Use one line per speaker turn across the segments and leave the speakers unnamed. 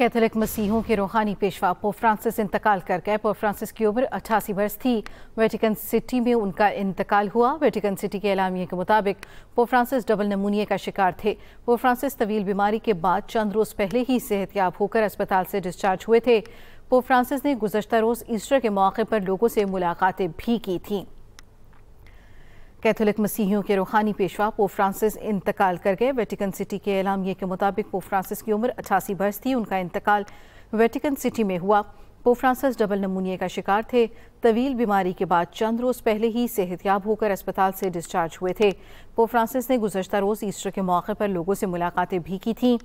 Catholic मसीहों के रूहानी Peshwa pope Francis इंतकाल कर गए। पोप फ्रांसिस की उम्र 88 वर्ष थी। वेटिकन सिटी में उनका इंतकाल हुआ। वेटिकन सिटी के एलामिये के मुताबिक पोप फ्रांसिस डबल नमूनिया का शिकार थे। पोप फ्रांसिस तवील बीमारी के बाद चंद रोज पहले ही सेहतयाब होकर अस्पताल से डिस्चार्ज हुए थे। पोप फ्रांसिस ने गुज़श्ता रोज ईस्टर के मौके पर लोगों से मुलाकातें भी की थीं। कैथोलिक मसीहियों के रूहानी पेशवा पोप फ्रांसिस इंतकाल कर गए। वेटिकन सिटी के एलामिये के मुताबिक पोप फ्रांसिस की उम्र 88 वर्ष थी। उनका इंतकाल वेटिकन सिटी में हुआ। पोप फ्रांसिस डबल नमूनिया का शिकार थे। तवील बीमारी के बाद चंद रोज पहले ही सेहतयाब होकर अस्पताल से डिस्चार्ज हुए थे। पोप फ्रांसिस ने गुज़श्ता रोज ईस्टर के मौके पर लोगों से मुलाकातें भी की थीं।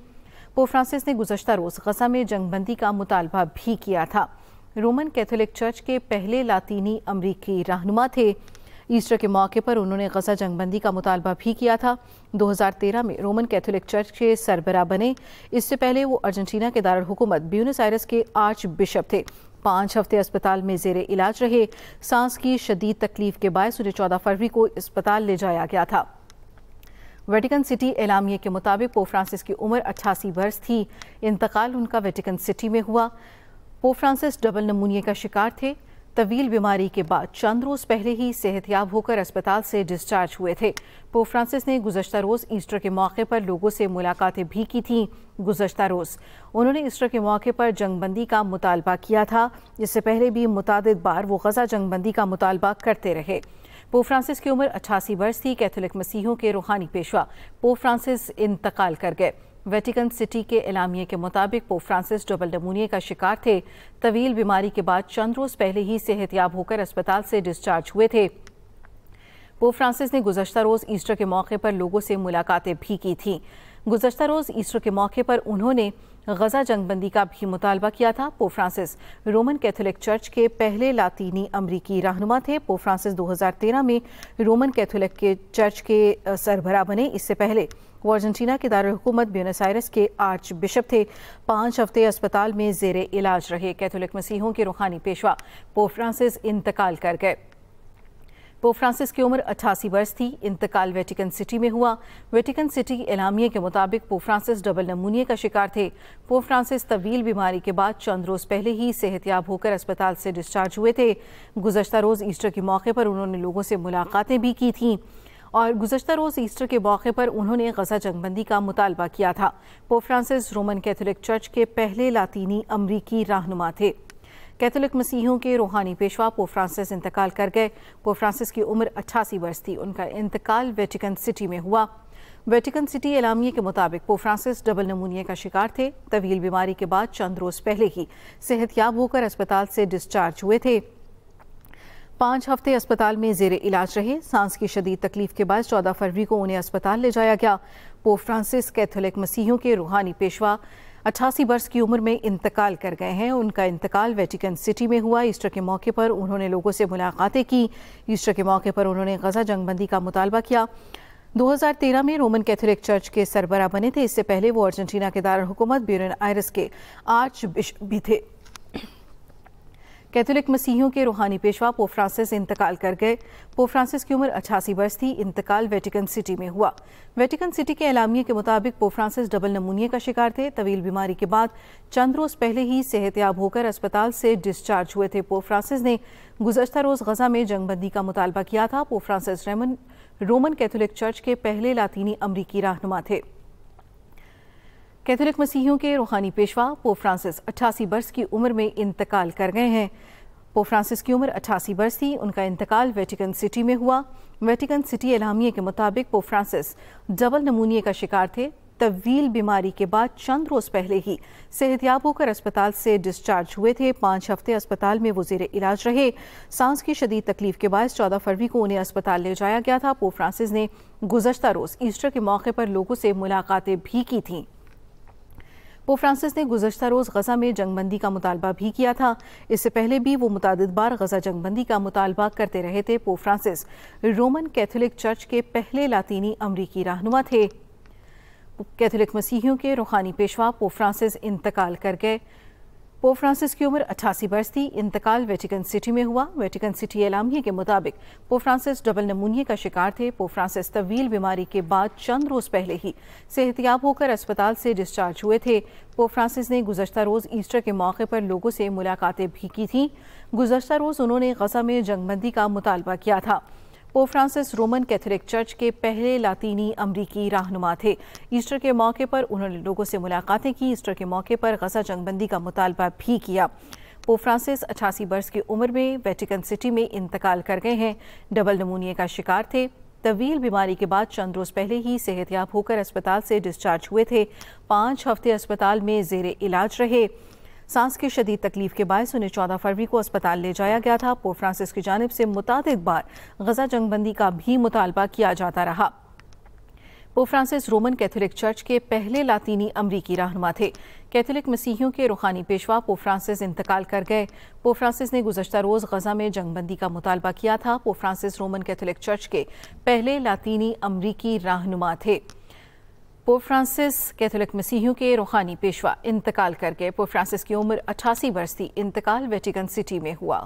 पोप फ्रांसिस ने गुज़श्ता रोज गजा में जंगबंदी का मुतालबा भी किया था। रोमन कैथोलिक चर्च के पहले लातीनी अमरीकी रहनुमा थे। ईस्टर के मौके पर उन्होंने गजा जंगबंदी का मुतालबा भी किया था। 2013 में रोमन कैथोलिक चर्च के सरबराह बने। इससे पहले वो अर्जेंटीना के दारुल हुकूमत ब्यूनस आयरस के आर्च बिशप थे। 5 हफ्ते अस्पताल में जेरे इलाज रहे। सांस की शदीद तकलीफ के बायस उन्हें 14 फरवरी को अस्पताल ले जाया गया था। वेटिकन सिटी एलामिये के मुताबिक पोप फ्रांसिस की उम्र 88 वर्ष थी। इंतकाल उनका वेटिकन सिटी में हुआ। पोप फ्रांसिस डबल नमूनिया का शिकार थे। तवील बीमारी के बाद चंद रोज पहले ही सेहतयाब होकर अस्पताल से डिस्चार्ज हुए थे। पोप फ्रांसिस ने गुज़श्ता रोज ईस्टर के मौके पर लोगों से मुलाकातें भी की थीं। गुज़श्ता रोज उन्होंने ईस्टर के मौके पर जंगबंदी का मुतालबा किया था। इससे पहले भी मुतादिद बार वो गजा जंगबंदी का मुतालबा करते रहे। पोप फ्रांसिस की उम्र 88 वर्ष थी। कैथोलिक मसीहों के रूहानी पेशवा पोप फ्रांसिस इंतकाल कर गए। वेटिकन सिटी के एलामिये के मुताबिक पोप फ्रांसिस डबल नमूनिया का शिकार थे। तवील बीमारी के बाद चंद रोज पहले ही सेहतयाब होकर अस्पताल से डिस्चार्ज हुए थे। पोप फ्रांसिस ने गुज़श्ता रोज ईस्टर के मौके पर लोगों से मुलाकातें भी की थीं। गुज़श्ता रोज ईस्टर के मौके पर उन्होंने गजा जंगबंदी का भी मुतालबा किया था। Pope Francis Roman Catholic church के पहले लातीनी अमरीकी रहनुमा थे। पोप फ्रांसिस 2013 में रोमन कैथोलिक के चर्च के सरबराह बने। इससे पहले वो अर्जेंटीना के दारुल हुकूमत ब्यूनस आयरस के आर्च बिशप थे। 5 हफ्ते अस्पताल में जेरे इलाज रहे। कैथोलिक मसीहों के रूहानी पेशवा पोप फ्रांसिस इंतकाल कर गए। पोप फ्रांसिस की उम्र 88 वर्ष थी। इंतकाल वेटिकन सिटी में हुआ। वेटिकन सिटी एलामिये के मुताबिक पोप फ्रांसिस डबल नमूनिया का शिकार थे। पोप फ्रांसिस तवील बीमारी के बाद चंद रोज पहले ही सेहतयाब होकर अस्पताल से डिस्चार्ज हुए थे। गुज़श्ता रोज ईस्टर के मौके पर उन्होंने लोगों से मुलाकातें भी की थीं और गुज़श्ता रोज ईस्टर के मौके पर उन्होंने गजा जंगबंदी का मुतालबा किया था। Pope Francis Roman Catholic church के पहले लातीनी अमरीकी रहनुमा थे। कैथोलिक मसीहों के रूहानी पेशवा पोप फ्रांसिस इंतकाल कर गए। पोप फ्रांसिस की उम्र 88 वर्ष थी। उनका इंतकाल वेटिकन सिटी में हुआ। वेटिकन सिटी एलामिये के मुताबिक पोप फ्रांसिस डबल नमूनिया का शिकार थे। तवील बीमारी के बाद चंद रोज पहले ही सेहतयाब होकर अस्पताल से डिस्चार्ज हुए थे। 5 हफ्ते अस्पताल में जेरे इलाज रहे। सांस की शदीद तकलीफ के बाद 14 फरवरी को उन्हें अस्पताल ले जाया गया। पोप फ्रांसिस कैथोलिक मसीहियों के रूहानी पेशवा 88 वर्ष की उम्र में इंतकाल कर गए हैं। उनका इंतकाल वेटिकन सिटी में हुआ। ईस्टर के मौके पर उन्होंने लोगों से मुलाकातें की। ईस्टर के मौके पर उन्होंने गजा जंगबंदी का मुतालबा किया। 2013 में रोमन कैथोलिक चर्च के सरबराह बने थे। इससे पहले वो अर्जेंटीना के दारुल हुकूमत ब्यूनस आयरस के आर्च बिशप भी थे। कैथोलिक मसीहियों के रूहानी पेशवा पोप फ्रांसिस इंतकाल कर गए। पोप फ्रांसिस की उम्र 88 वर्ष थी। इंतकाल वेटिकन सिटी में हुआ। वेटिकन सिटी के एलामिये के मुताबिक पोप फ्रांसिस डबल नमूनिया का शिकार थे। तवील बीमारी के बाद चंद रोज पहले ही सेहतयाब होकर अस्पताल से डिस्चार्ज हुए थे। पोप फ्रांसिस ने गुज़श्ता रोज गजा में जंगबंदी का मुतालबा किया था। Pope Francis Roman Catholic church के पहले लातीनी अमरीकी रहनुमा थे। कैथोलिक मसीहियों के रूहानी पेशवा पोप फ्रांसिस 88 वर्ष की उम्र में इंतकाल कर गए हैं। पोप फ्रांसिस की उम्र 88 वर्ष थी। उनका इंतकाल वेटिकन सिटी में हुआ। वेटिकन सिटी एलामिये के मुताबिक पोप फ्रांसिस डबल नमूनिया का शिकार थे। तवील बीमारी के बाद चंद रोज पहले ही सेहतयाब होकर अस्पताल से डिस्चार्ज हुए थे। 5 हफ्ते अस्पताल में वो जेरे इलाज रहे। सांस की शदीद तकलीफ के बाद 14 फरवरी को उन्हें अस्पताल ले जाया गया था। पोप फ्रांसिस ने गुज़श्ता रोज ईस्टर के मौके पर लोगों से मुलाकातें भी की थीं। पोप फ्रांसिस ने गुज़श्ता रोज गजा में जंगबंदी का मुतालबा भी किया था। इससे पहले भी वो मुतादिद बार गजा जंगबंदी का मुतालबा करते रहे थे। Pope Francis Roman Catholic church के पहले लातीनी अमरीकी रहनुमा थे। कैथोलिक मसीहियों के रूहानी पेशवा पोप फ्रांसिस इंतकाल कर गए। पोप फ्रांसिस की उम्र 88 बरस थी। इंतकाल वेटिकन सिटी में हुआ। वेटिकन सिटी एलामिये के मुताबिक पोप फ्रांसिस डबल नमूनिया का शिकार थे। पोप फ्रांसिस तवील बीमारी के बाद चंद रोज पहले ही सेहतियाब होकर अस्पताल से डिस्चार्ज हुए थे। पोप फ्रांसिस ने गुज़श्ता रोज़ ईस्टर के मौके पर लोगों से मुलाकातें भी की थीं। गुज़श्ता रोज़ उन्होंने गजा में जंगबंदी का मुतालबा किया था। Pope Francis Roman Catholic church के पहले लातीनी अमरीकी रहनुमा थे। ईस्टर के मौके पर उन्होंने लोगों से मुलाकातें की। ईस्टर के मौके पर गजा जंगबंदी का मुतालबा भी किया। पोप फ्रांसिस 88 बरस की उम्र में वेटिकन सिटी में इंतकाल कर गए हैं। डबल नमूनिया का शिकार थे। तवील बीमारी के बाद चंद रोज पहले ही सेहतियाब होकर अस्पताल से डिस्चार्ज हुए थे। 5 हफ्ते अस्पताल में जेरे इलाज रहे। सांस की शदीद तकलीफ के बायस उन्हें 14 फरवरी को अस्पताल ले जाया गया था। पोप फ्रांसिस की जानिब से मुतादिद बार गजा जंगबंदी का भी मुतालबा किया जाता रहा। Pope Francis Roman Catholic church के पहले लातीनी अमरीकी रहनुमा थे। कैथोलिक मसीहियों के रूहानी पेशवा पोप फ्रांसिस इंतकाल कर गए। पोप फ्रांसिस ने गुज़श्ता रोज़ गजा में जंगबंदी का मुतालबा किया था। Pope Francis Roman Catholic church के पहले लातीनी अमरीकी रहनुमा थे। पोप फ्रांसिस कैथोलिक मसीहियों के रूहानी पेशवा इंतकाल कर गए। पोप फ्रांसिस की उम्र 88 बरस थी। इंतकाल वेटिकन सिटी में हुआ।